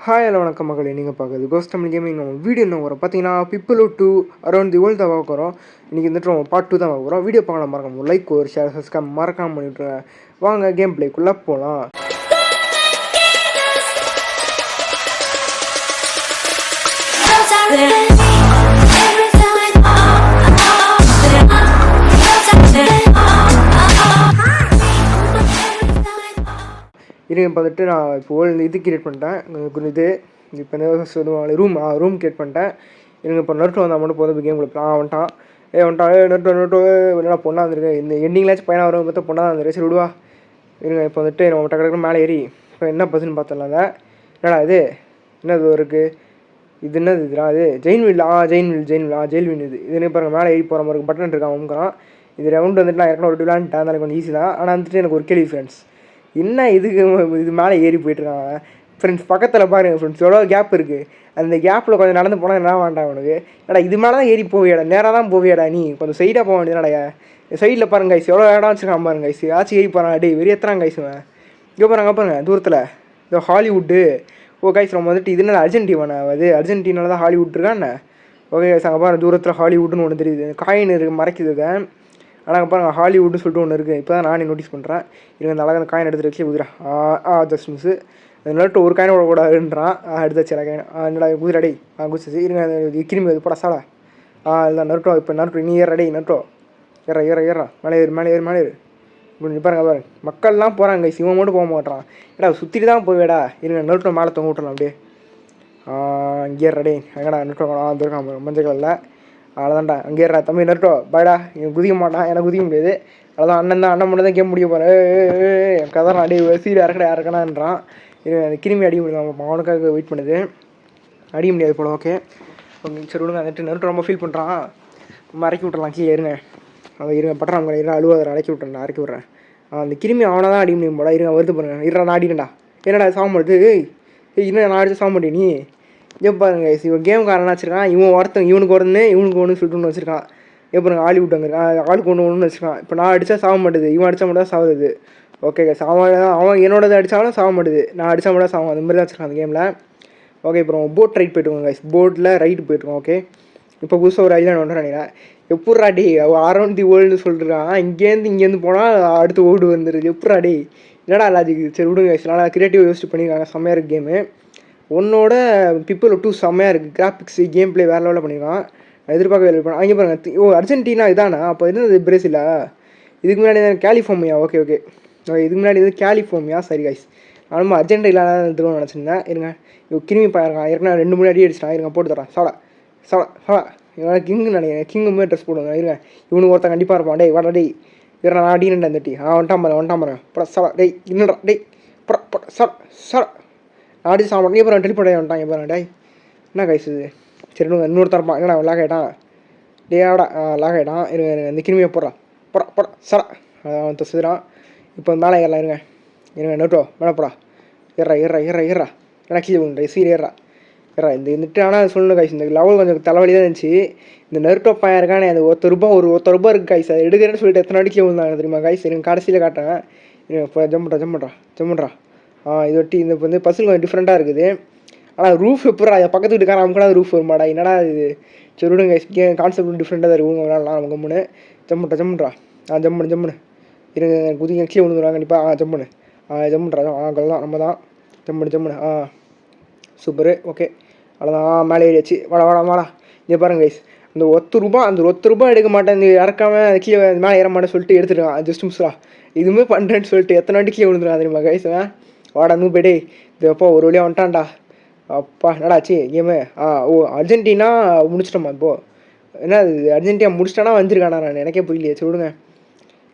Hi hello வணக்கம் மகளே, நீங்கள் பார்க்குறது கோஸ்ட் தமிழ் கேமிங். நம்ம வீடியோ என்ன வரும் பார்த்தீங்கன்னா, பிப்பிள் 2 அரௌண்ட் தி வேர்ல்டு தான் பார்க்க போகிறோம். இன்றைக்கி வந்துட்டு நம்ம பார்ட் 2 தான் பார்க்க போகிறோம். வீடியோ பார்க்கலாம், மறக்காம லைக் ஒரு ஷேர் சப்ஸ்கிரைப் மறக்காமல் பண்ணிவிட்ருங்க. வாங்க கேம் பிளேக்குள்ளே போகலாம். இது வந்துட்டு நான் இப்போ இது கிரியேட் பண்ணிட்டேன். இது இப்போ என்ன சொல்லுவாங்க, ரூம் கிரியேட் பண்ணிட்டேன். எனக்கு இப்போ நருட்டோ வந்தால் மட்டும் போதும் கேம் கொடுப்பேன். வந்துட்டான் நருட்டோ என்ன பொண்ணாக வந்துருக்கு. இந்த எண்டிங்லாச்சும் பையனாக வரும் பார்த்தா பொண்ணாக வந்துருக்கு. சரி விடுவா இருங்க. இப்போ வந்துட்டு நம்ம டக்கு மேலே ஏறி இப்போ என்ன பஸ்ஸுன்னு பார்த்துடலாங்க. என்னடா இது என்னது இருக்குது, இது என்னது இதுடா, அது ஜெயின்வில் ஜெயில்வில் இது பாருங்கள். மேலே ஏறி போகிற மாதிரி பட்டன் இருக்கான் அமுக்கிறான். இது ரவுண்ட் வந்துட்டு நான் ஏற்கனவே ஒரு விளாண்டுட்டேன், அதனால கொஞ்சம் ஈஸி தான். ஆனால் வந்துட்டு எனக்கு ஒரு கேள்வி ஃப்ரெண்ட்ஸ், என்ன இதுக்கு இது மேலே ஏறி போயிட்டுருக்காங்க ஃப்ரெண்ட்ஸ். பக்கத்தில் பாருங்கள் ஃப்ரெண்ட்ஸ், எவ்வளோ கேப் இருக்குது. அந்த கேப்பில் கொஞ்சம் நடந்து போனால் என்ன வேண்டாம் உனக்கு. ஏடா இது மேலே தான் ஏறி போவியாடா, நேராக தான் போவியாடா, நீ கொஞ்சம் சைடாக போக வேண்டியதுனாடா. சைடில் பாருங்க கைஸ், எவ்வளோ இடம் வச்சுருக்கான் பாருங்க கைஸ். ஆச்சு ஏறி போகிறான். டே வெறி எத்துறான் கைஸுவன். இங்கே பாருங்க தூரத்தில் இந்த ஹாலிவுட்டு. ஓ கைஸ், நம்ம வந்துட்டு இது என்ன அர்ஜென்டினாவா, அது அர்ஜென்டினால தான் ஹாலிவுட் இருக்கான்னு. ஓகே கைஸ், அங்கே பாருங்க தூரத்தில் ஹாலிவுட்னு ஒன்று தெரியுது. காயின் இருக்குது மறைக்குது. ஆனால் அங்கே பாருங்கள் ஹாலிவுட்னு சொல்லிட்டு ஒன்று இருக்குது. இப்போ தான் நானே நோட்டீஸ் பண்ணுறேன். எனக்கு அந்த அழகான காயின் எடுத்து வச்சு குதிரா ஜஸ்ட் மிஸ்ஸு. நட்டு ஒரு காயின் விடக்கூடாதுன்றான். எடுத்தாச்சு காயின். என்னடா குதிராடே குதிச்சு இருங்க. கிருமி அது போட சாடா. இதுதான் நருட்டோ. இப்போ நருட்டோ நீ ஏறடே நருட்டோ. ஏறா மேலே ஏறு. இப்படி பாருங்க மக்கள்லாம் போகிறாங்க. சிவன் மட்டும் போக மாட்டான். ஏடா சுற்றிட்டு தான் போவேடா. இருங்க நருட்டோ மேலே தொங்க விட்டுறலாம் அப்படியே. இங்கே ஏறடே. எங்கடா நருட்டோ வந்துருக்கான் மஞ்சள் கலரில். அவ்வளோதான்டா, அங்கே ஏறா தம்பி நருட்டோ பாய்டா. இவன் குதிக்க மாட்டான், எனக்கு குதிக்க முடியாது. அவ்வளோதான், அண்ணன் மட்டும் தான் கேம் முடிய போகிறேன். என் கதை அடி சீடு இறக்கணான்றான். அந்த கிருமி அடிக்க முடியும், அவனுக்காக வெயிட் பண்ணுது. அடிக்க முடியாது போல. ஓகே சரி விடுங்க. வந்துட்டு நருட்டோ ரொம்ப ஃபீல் பண்ணுறான். நம்ம இறக்கி விட்றலாம் கீழே. இருங்க பட்டுறாங்க. அழுவாத இறக்கி விட்றேன். அந்த கிருமி அவனை தான் அடிக்க முடியும் போல. வருது பாருங்க. நான் ஆடினேன்டா. என்னடா சாக மாட்டுது. இன்னும் நான் அடிச்சு சாக மாட்டேன் நீ. பாருங்க இவன் கேம் காரணம் வச்சுருக்கான். இவனுக்கு ஒன்று சொல்லிட்டு வச்சுருக்கான். பாருங்க ஹாலிவுட் அங்கே ஆளுக்கு ஒன்று வச்சுருக்கான். இப்போ நான் அடித்தா சாக மாட்டுது, இவன் அடித்தா மட்டும் தான் சாகுது. ஓகே அவன் என்னோடது அடித்தாலும் சாக மாட்டுது, நான் அடித்தா மட்டும் தான் சாகும். அந்த மாதிரி தான் வச்சுருக்கான் அந்த கேமில். ஓகே அப்புறம் போட் ரைட் போய்ட்டுருக்கோம் கைஸ். போட்டில் ரைட்டு போய்ட்டுருக்கோம். ஓகே இப்போ புதுசாக ஒரு ஐலாண்ட் ஒன்று நினைக்கிறேன். எப்பட்றாடி அரௌண்ட் தி வேர்ல்டுன்னு சொல்லிட்டுருக்கான். இங்கேருந்து போனால் அடுத்து ஓடு வந்துடுது. எப்பட்றாடி என்னடா லாஜிக்கு. சரி விடுங்க கைஸ், நல்லா க்ரியேட்டிவ் யோசிச்சு பண்ணியிருக்காங்க. செம்மையாக இருக்குது கேமு. ஒன்னோட பிப்பிள் 2 செம்மையாக இருக்குது. கிராஃபிக்ஸ் கேம் பிளே வேறு லெவலில் பண்ணியிருக்கான். எதிர்பார்க்க அங்கே பாருங்கள். அர்ஜென்டினா இதானா? அப்போ என்னது பிரேசிலா? இதுக்கு முன்னாடி கலிஃபோர்னியா. ஓகே இதுக்கு முன்னாடி கலிஃபோர்னியா. சரி கைஸ், நானும் அர்ஜென்டினா திரும்ப நினச்சிருந்தேன். இருங்க கிருமி பாயிருக்கான். ஏற்கனவே 2 3 அடி அடிச்சிட்டான். இருங்க போட்டு தரேன். சாடா இவன் கிங்கு நினைக்கிறேன். கிங்கு மாதிரி ட்ரெஸ் போடுவாங்க. இருங்க இவனுக்கு ஒருத்தன் கண்டிப்பாக இருப்பான். டேய் வாடா டேய். நான் அடினேன் அந்த டீ. வந்துட்டான் பாரு. சாடா டேய் இன்னடா டேய் சாடா ஆடி சாப்பிட்றேன். இப்போ டெலிபோர்ட் ஆகி வந்துட்டாங்க பாருங்க. டேய் என்ன கைஸ் இது. சரி இன்னொரு தரப்பான். என்னடா லாக் ஆகிட்டான். டேடா லாக் ஆகிட்டான். இருங்க இந்த கிருமியை போடுறா சடா அவன் தசுறான். இப்போ மேலே ஏறலாம். இருங்க நோட்டோ மேலே போடா. ஏறா ஏன்னா கீழே பண்ணுறேன். ஏறா இந்த இருந்துட்டு. ஆனால் சொல்லணும் கைஸ், இந்த லெவல் கொஞ்சம் தலைவலி தான் இருந்துச்சு. இந்த நருட்டோ பையன் இருக்கானே, அது ஒருத்தர் ரூபா இருக்குது கைஸ். அது எடுக்கிறேன்னு சொல்லிட்டு எத்தனை அடிக்கே விழுந்தாங்க தெரியுமா கைஸ். எனக்கு கடைசியில் காட்டுறேன். இப்போ ஜம் பண்ணுறா. இது ஒட்டி இந்த வந்து பஸ்ஸில் கொஞ்சம் டிஃப்ரெண்ட்டாக இருக்குது. ஆனால் ரூஃப் எப்படா பக்கத்து வீட்டுக்காரன் அவங்க கூட ரூஃப் வருமாடா. என்னடா இது. சரி விடுங்க கான்செப்ட் டிஃப்ரெண்ட்டாக தான் இருக்கும். விளாட்லாம் நம்ம கம்முன்னு. ஜம்முன்றா ஜம்முன்னு இருங்க. குதிங்க கீழே விழுந்துடுவாங்க கண்டிப்பாக. ஜம்முன்னு ஜம்முன்றா. கல்லாம் நம்ம தான். ஜம்முன்னு சூப்பரு. ஓகே அவ்வளோதான், மேலே ஏறியாச்சு. வாடா இங்கே பாருங்க கைஸ். அந்த ஒத்த ரூபா எடுக்க மாட்டேன், இந்த இறக்காமல் கீழே மேலே ஏற மாட்டேன்னு சொல்லிட்டு எடுத்துருக்கான். ஜஸ்ட் மிஸ்ரா இதுவுமே பண்ணுறேன்னு சொல்லிட்டு எத்தனை வாட்டி கீழே விழுந்துருக்கான் தெரியுமா கைஸ். வாடா போய்டே. இது அப்போ ஒரு வழியாக வந்துட்டான்டா. அப்பா என்னடாச்சு கேமு. அர்ஜென்டினா முடிச்சிட்டோமா இப்போது. என்ன அது அர்ஜென்டினா முடிச்சிட்டானா வந்துருக்கானா, நான் எனக்கே புரியலையே. சரி விடுங்க.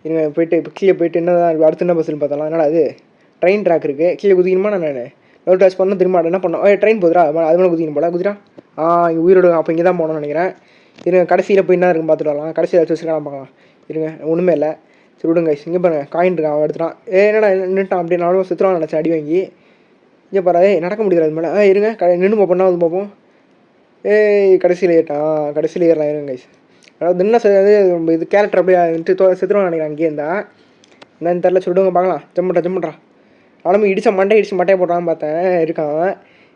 இருங்க போய்ட்டு இப்போ கீழே போய்ட்டு என்ன அடுத்த என்ன பஸ்ஸில் பார்த்தலாம். என்னடா அது ட்ரெயின் ட்ராக் இருக்குது. கீழே குதிக்கணுமா நான் நோட் டச் பண்ணால் திரும்ப என்ன பண்ணோம். ட்ரெயின் போதுரா அது மேலே குதிக்கணும் போல. குதிரா இங்கே உயிரோடு. அப்போ இங்கே தான் போகணும்னு நினைக்கிறேன். இருங்க கடைசியில் போய் என்ன இருக்குன்னு பார்த்துட்டு வரலாம். கடைசியில் வச்சுருக்கான் பார்க்கலாம். இருங்க ஒன்றுமே இல்லை. சரி விடுங்க இங்கே பாருங்க காயின் இருக்கான். அவன் எடுத்துட்டான். என்னடா நின்றுட்டான். அப்படியே நானும் சுற்றுவான் நினச்சேன் அடி வாங்கி. இங்கே பாரு நடக்க முடியாது அது மேலே. இருங்க நின்று பார்ப்போம்னா வந்து பார்ப்போம். கடைசியில் ஏறலாம். இருங்க கைஸ். அதாவது என்ன இது கேரக்டர் அப்படியே செத்துருவான் நினைக்கிறேன். அங்கேயே இருந்தா என்னன்னு தெரில. சொல்லுங்க பார்க்கலாம். ஜம்முன்றா. நானும் மண்டையை போட்டான்னு பார்த்தேன். இருக்கான்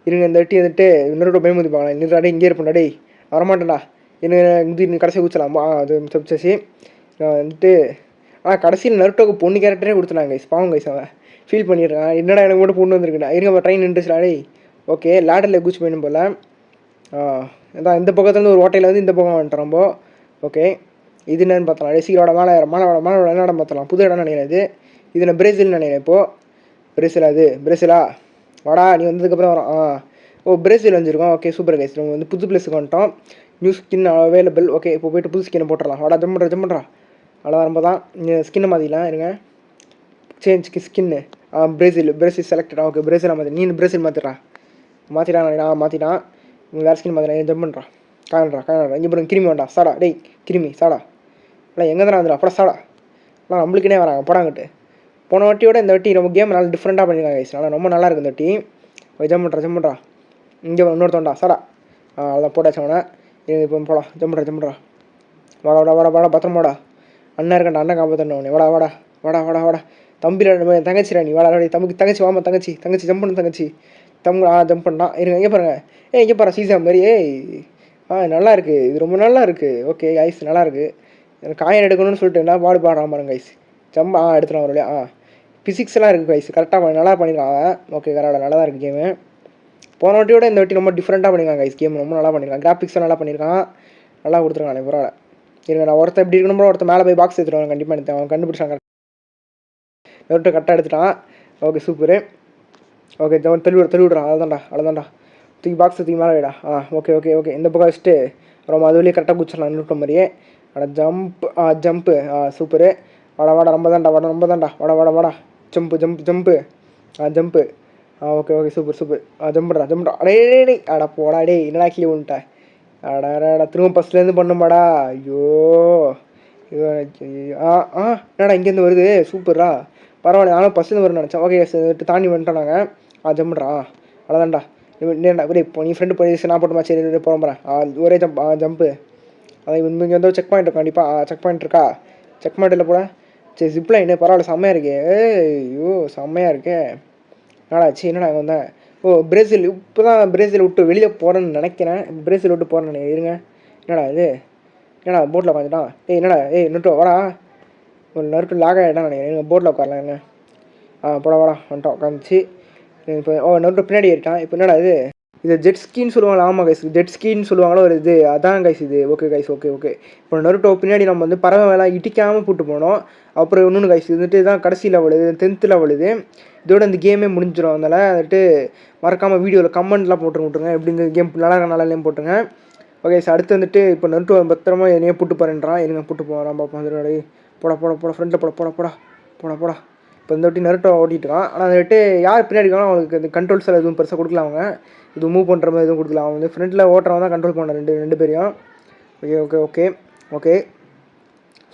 இருங்க இந்த வாட்டி வந்துட்டு இன்னொரு பயமுதி பார்க்கலாம் இன்னொரு இங்கே இருப்பேன்டா டேய் வரமாட்டேன்டா என்ன கடைசியாக ஊச்சலாம் அது தப்பிச்சாச்சு வந்துட்டு கடைசியில் நருட்டோக்கு பொண்ணு கேரக்டரே கொடுத்துனாங்க கைஸ் பாவம் கைஸ் அவன் ஃபீல் பண்ணிடுறான் என்னடா எனக்கு மட்டும் பொண்ணு வந்துருக்குண்ணா இருங்க ட்ரெயின் நின்றுச்சுடா டேய் ஓகே லேடரில் குச்சி போயிடும் போல் அதான் இந்த பக்கத்துலேருந்து ஒரு ஓட்டையில் வந்து இந்த பக்கம் வந்துட்டு ரொம்ப ஓகே இது என்னன்னு பார்த்தலாம் சீரோட மேலே என்ன இடம் பார்த்தலாம் புது இடம் நினைக்கிறது இது நான் பிரேசில்னு நினைக்கிறேன் இப்போது பிரேசிலா அது பிரேசிலா வாடா நீ வந்ததுக்கப்புறம் வரோம் பிரேசில் வந்துருக்கோம் ஓகே சூப்பர் கைஸ் நம்ம வந்து புது பிளேஸுக்கு வந்துட்டோம் நியூ ஸ்கின் அவைலபிள் ஓகே இப்போ போய்ட்டு புது ஸ்கின்னை போட்டுடலாம் வாடா ஜம் பண்ணுறா அவ்வளோ ரொம்ப தான் ஸ்கின்னை மாற்றிக்கலாம் இருங்க change skin Brazil selected okay பிரேசிலாக மாற்றி நீ பிரேசில் மாற்றிட்டான் வேறு ஸ்கின் மாற்றினா ஜம் பண்ணுறான் காயன்றா இங்கே பாருங்க கிருமி வேண்டாம் சாடா டேய் கிருமி சாடா இல்லை எங்கே தானே வந்துடும் அப்படா சாடா ஆனால் நம்மளுக்குனே வராங்க படாங்கிட்டு போன வாட்டியோட இந்த வாட்டி நம்ம கேம் நல்லா டிஃப்ரெண்ட்டாக பண்ணியிருக்காங்க கைஸ் நல்லா ரொம்ப நல்லா இருக்குது இந்த வாட்டி ஜம் பண்ணுறா இங்கே இன்னொருத்தோண்டா சாடா அதான் போட்டாச்சு அவனை இப்போ போடா ஜம் பண்ணுறா வாடா பத்திரமாடா அண்ணன் இருக்கண்டா அண்ணன் காப்பாற்றணும் அவனே வாடா தம்பியில் தங்கச்சிடா நீ வாடா தங்கச்சி வாமா தங்கச்சி ஜம் பண்ணு தங்கச்சி ஜம்ப் பண்ணான் இருங்க எங்கே பாருங்க இங்கே பாரு சீசா மாதிரி நல்லா இருக்குது இது ரொம்ப நல்லா இருக்குது ஓகே ஐஸ் நல்லா இருக்குது எனக்கு காயின் எடுக்கணும்னு சொல்லிட்டு என்ன பாடுறான் பாருங்க ஐஸ் ஜம்ப் எடுத்துலாம் ஒரு வழியா ஃபிசிக்ஸ்லாம் இருக்குது ஐஸ் கரெக்டாக நல்லா பண்ணியிருக்கான் ஓகே கரெக்டாக நல்லா தான் இருக்குது கேமு போன வாட்டியோட இந்த வாட்டி ரொம்ப டிஃப்ரெண்ட்டாக பண்ணியிருக்காங்க ஐஸ் கேம் ரொம்ப நல்லா பண்ணியிருக்கான் கிராஃபிக்ஸும் நல்லா பண்ணியிருக்கான் நல்லா கொடுத்துருக்கான் பரவாயில்ல இருங்க நான் ஒருத்தர் எப்படி இருக்கணும் ஒருத்தர் மேலே போய் பாக்ஸ் எடுத்துருவாங்க கண்டிப்பாக எடுத்தேன் அவன் கண்டுபிடிச்சாங்க கரெக்டாக எடுத்துட்டான் ஓகே சூப்பரு ஓகே தள்ளி விட்றான் அவ்வளோதான்டா தூக்கி பாக்ஸ் தூக்கி மேலே வைடா ஓகே இந்த பக்கம் வச்சுட்டு ரொம்ப அது வழியே கரெக்டாக குச்சிடலாம் நிறுத்த மாதிரியே ஜம்ப்பு சூப்பரு வாடா ரொம்ப தான்டா வாடா ஜம்ப்பு ஓகே சூப்பர் ஜம்புடா அடே அடா போடா டே என்னடா கீழே விட்டேன் அடா திரும்ப ஃபஸ்ட்லேருந்து பண்ணுமாடா ஐயோ என்னடா இங்கேருந்து வருது சூப்பரா பரவாயில்ல நானும் ஃபஸ்ட்லேருந்து வரும்னு நினச்சேன் ஓகே தாண்டி வந்துட்டோம் நாங்கள் ஜம்முட்றா அவ்வளோதான்டா இப்போ நீ ஃப்ரெண்டு போய் நான் போட்டு சரி போகிறேன் ஒரே ஜம்ப்பு அதான் இங்கே வந்து செக் பாயிண்ட் இருக்கும் கண்டிப்பாக செக் பாயிண்ட் இருக்கா செக் பாயிண்ட்டில் போட சரி ஜிப்லைனு பரவாயில்ல செம்மையாக இருக்கே ஐயோ செம்மையாக இருக்கே என்னடா இங்கே வந்தேன் பிரேசில் இப்போ தான் பிரேசில் விட்டு வெளியில் போகிறேன்னு நினைக்கிறேன் பிரேசில் விட்டு போகிறேன்னு இருங்க என்னடா போட்டில் உட்காந்துட்டான் என்னடா நட்டு வாடா ஒரு நருட்டு லாக் ஆகிட்டான் நினைக்கிறேன் போட்டில் உட்காரலாம் என்ன வாடா வந்துட்டோம் உட்காந்துச்சு இப்போ நருட்டு பின்னாடி ஏறிட்டான் இப்போ என்னடா இது ஜெட் ஸ்கீன்னு சொல்லுவாங்களா ஆமாம் கைஸ் ஜெட் ஸ்கீன்னு சொல்லுவாங்களோ ஒரு இது அதான் கைஸ் இது ஓகே கைஸ் ஓகே இப்போ நருட்டோ பின்னாடி நம்ம வந்து பறவை வேலை இடிக்காமல் கூட்டு போனோம் அப்புறம் இன்னொன்று கைஸ் வந்துட்டு தான் கடைசி லெவல் 10th லெவல் இதோட இந்த கேமே முடிஞ்சிடும் அதனால் வந்துட்டு மறக்காமல் வீடியோவில் கமெண்ட்லாம் போட்டுருங்க எப்படி இந்த கேம் நல்லா போட்டுருங்க ஓகே சார் அடுத்து வந்துட்டு இப்போ நருட்டோ பத்திரமா என்னையே புட்டு போகிறேன்றான் இருங்க புட்டு போகிறான் பார்ப்போம் வந்துட்டு போட ஃப்ரெண்டில் போடா இப்போ இந்த வாட்டி நருட்டோ ஓட்டிட்டுருக்கான் ஆனால் அந்த வாட்டி யார் பின்னாடி இருக்கானோ அவங்களுக்கு அந்த கண்ட்ரோல்ஸ் எதுவும் பெருசாக கொடுக்கல அவங்க இது மூவ் பண்ணுற மாதிரி எதுவும் கொடுக்கல அவன் வந்து ஃப்ரண்ட்டில் ஓட்டுறவன் தான் கண்ட்ரோல் பண்ண ரெண்டு பேரையும் ஓகே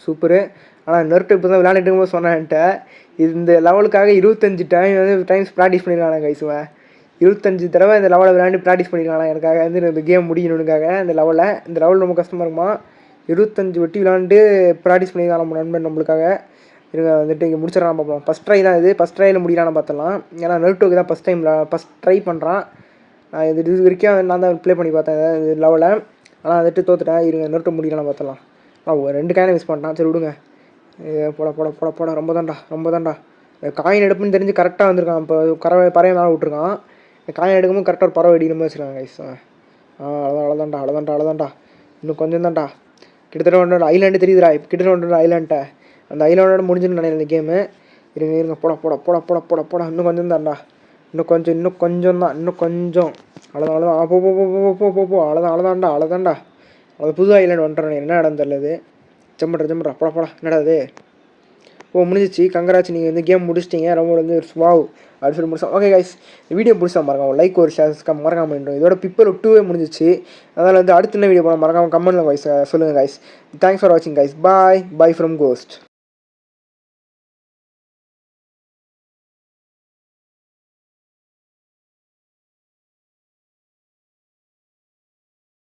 சூப்பரு ஆனால் நருட்டோ இப்போ தான் விளையாண்டுட்டு இருக்கும்போது சொன்னேன்ட்ட இந்த லெவலுக்காக 25 டைம்ஸ் ப்ராக்டிஸ் பண்ணியிருக்காங்க கைஸுவேன் 25 தடவை இந்த லெவலில் விளையாண்டு ப்ராக்டிஸ் பண்ணியிருக்காங்க எனக்காக வந்து இந்த கேம் முடியணுக்காக இந்த லெவல் ரொம்ப கஷ்டமாக இருக்குமா 25 வாட்டி விளையாண்டு ப்ராக்டிஸ் பண்ணியிருக்காங்க நம்ம நண்பன் நம்மளுக்காக இருங்க வந்துட்டு இங்கே முடிச்சிடலாம் பார்ப்போம் ஃபஸ்ட் ட்ரை தான் இது ஃபஸ்ட் ட்ரையில் முடியலான்னு பார்த்தலாம் ஏன்னா நருட்டோக்கு தான் ஃபஸ்ட் ட்ரை பண்ணுறான் நான் இது வரைக்கும் நான் தான் ப்ளே பண்ணி பார்த்தேன் இது லெவலில் ஆனால் வந்துட்டு தோத்துட்டேன் இருங்க நருட்டோ முடியலாம் பார்த்தலாம் ஒரு 2 காயினை மிஸ் பண்ணிட்டான் சரி விடுங்க போட ரொம்ப தான்டா காயின் எடுப்புன்னு தெரிஞ்சு கரெக்டாக வந்திருக்கான் இப்போ பறவை மேலே விட்ருக்கான் காயின் எடுக்கும்போது கரெக்டாக ஒரு பறவை அடிக்கிற மாதிரி வச்சுருக்காங்க கைஸ் அவ்வளோதான்டா இன்னும் கொஞ்சம் தான்டா கிட்டத்தட்ட ஒன்று ஐலாண்டு தெரியுதுடா கிட்டத்தட்ட ஒன்று ஐலாண்ட்டை அந்த ஐலாண்டோட முடிஞ்சுன்னு நினைக்கிறேன் இந்த கேமு இருங்க போட இன்னும் கொஞ்சம் தான்டா இன்னும் கொஞ்சம் அவ்வளோதான் போ அவ்வளோதான்டா அவ்வளோ புது ஐலாண்டு வந்துட்டேன் என்ன இடம் தெரியல ஜம்புறா போடா என்னடா அது முடிஞ்சிச்சு கங்கராச்சு நீங்கள் வந்து கேம் முடிச்சிட்டிங்க ரொம்ப வந்து வாவ் அப்படின்னு சொல்லி முடிச்சோம் ஓகே கைஸ் வீடியோ பிடிச்சா மறக்காம லைக் ஒரு ஷேர் மறக்காம பண்ணுறோம் இதோட பிப்பர் 2 முடிஞ்சிச்சு அதனால் வந்து அடுத்த என்ன வீடியோ போனால் மறக்காம கமெண்ட்டில் கைஸ் சொல்லுங்கள் கைஸ் தேங்க்ஸ் ஃபார் வாட்சிங் கைஸ் பாய் ஃப்ரம் கோஸ்ட்